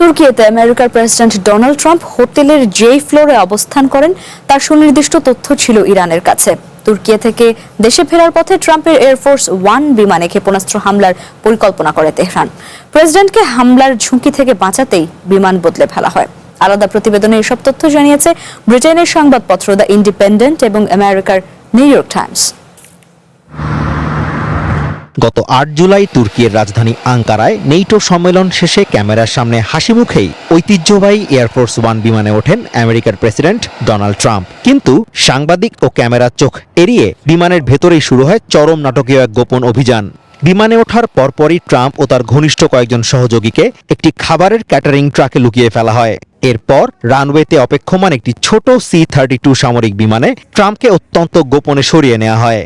তুর্কিতে আমেরিকার president Donald Trump হোটেলের যেই ফ্লোরে অবস্থান করেন তার সুনির্দিষ্ট তথ্য ছিল ইরানের কাছে। তুর্কি থেকে দেশে ফেরার পথে ট্রাম্পের এয়ারফোর্স ওয়ান বিমানে ক্ষেপণাস্ত্র হামলার পরিকল্পনা করে তেহরান। প্রেসিডেন্টকে হামলার ঝুঁকি থেকে বাঁচাতেই বিমান বদলে ফেলা হয়। আলাদা প্রতিবেদনে এসব তথ্য জানিয়েছে ব্রিটেনের সংবাদপত্র দ্য ইন্ডিপেন্ডেন্ট এবং আমেরিকার নিউ ইয়র্ক টাইমস। গত ৮ জুলাই তুর্কির রাজধানী আঙ্কারায় নেটো সম্মেলন শেষে ক্যামেরার সামনে হাসি মুখেই ঐতিহ্যবাহী এয়ারফোর্স ওয়ান বিমানে ওঠেন আমেরিকার প্রেসিডেন্ট ডোনাল্ড ট্রাম্প। কিন্তু সাংবাদিক ও ক্যামেরার চোখ এড়িয়ে বিমানের ভেতরেই শুরু হয় চরম নাটকীয় এক গোপন অভিযান। বিমানে ওঠার পরপরই ট্রাম্প ও তার ঘনিষ্ঠ কয়েকজন সহযোগীকে একটি খাবারের ক্যাটারিং ট্রাকে লুকিয়ে ফেলা হয়। এরপর রানওয়েতে অপেক্ষমান একটি ছোট C-32 সামরিক বিমানে ট্রাম্পকে অত্যন্ত গোপনে সরিয়ে নেওয়া হয়।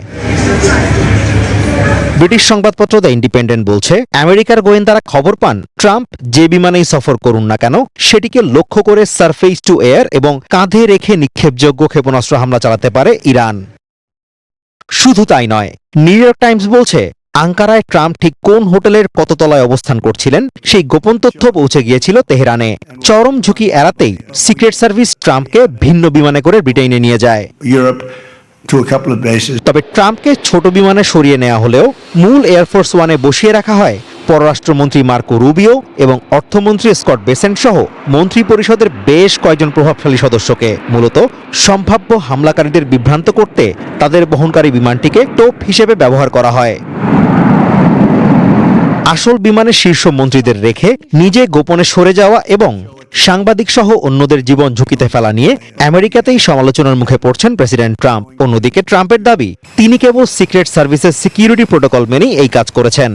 ব্রিটিশ সংবাদপত্র দ্য ইন্ডিপেন্ডেন্ট বলছে, আমেরিকার গোয়েন্দারা খবর পান ট্রাম্প যে বিমানেই সফর করুন না কেন সেটিকে লক্ষ্য করে সারফেস টু এয়ার এবং কাঁধে রেখে নিক্ষেপযোগ্য ক্ষেপণাস্ত্র হামলা চালাতে পারে ইরান। শুধু তাই নয়, নিউ ইয়র্ক টাইমস বলছে আঙ্কারায় ট্রাম্প ঠিক কোন হোটেলের কত তলায় অবস্থান করছিলেন সেই গোপন তথ্য পৌঁছে গিয়েছিল তেহরানে। চরম ঝুঁকি এড়াতেই সিক্রেট সার্ভিস ট্রাম্পকে ভিন্ন বিমানে করে ব্রিটেনে নিয়ে যায়। তবে ট্রাম্পকে ছোট বিমানে সরিয়ে নেওয়া হলেও মূল এয়ারফোর্স ওয়ানে বসিয়ে রাখা হয় পররাষ্ট্রমন্ত্রী মার্কো রুবিও এবং অর্থমন্ত্রী স্কট বেসেন্ট সহ মন্ত্রী পরিষদের বেশ কয়েকজন প্রভাবশালী সদস্যকে। মূলত সম্ভাব্য হামলাকারীদের বিভ্রান্ত করতে তাদের বহনকারী বিমানটিকে টোপ হিসেবে ব্যবহার করা হয়। আসল বিমানের শীর্ষ মন্ত্রীদের রেখে নিজে গোপনে সরে যাওয়া এবং সাংবাদিক সহ অন্যদের জীবন ঝুঁকিতে ফেলা নিয়ে আমেরিকাতেই সমালোচনার মুখে পড়ছেন প্রেসিডেন্ট ট্রাম্প। অন্যদিকে ট্রাম্পের দাবি তিনি কেবল সিক্রেট সার্ভিসের সিকিউরিটি প্রোটোকল মেনেই এই কাজ করেছেন।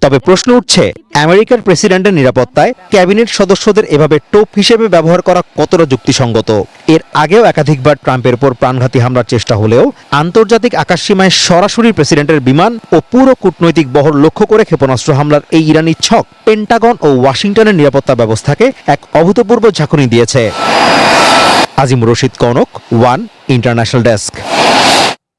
তবে প্রশ্ন উঠছে, আমেরিকার প্রেসিডেন্টের নিরাপত্তায় ক্যাবিনেট সদস্যদের এভাবে টোপ হিসেবে ব্যবহার করা কতটা যুক্তিসঙ্গত? এর আগেও একাধিকবার ট্রাম্পের উপর প্রাণঘাতী হামলার চেষ্টা হলেও আন্তর্জাতিক আকাশসীমায় সরাসরি প্রেসিডেন্টের বিমান ও পুরো কূটনৈতিক বহর লক্ষ্য করে ক্ষেপণাস্ত্র হামলার এই ইরানি ছক পেন্টাগন ও ওয়াশিংটনের নিরাপত্তা ব্যবস্থাকে এক অভূতপূর্ব ঝাঁকুনি দিয়েছে। Azimur Rashid Kanak, one international desk.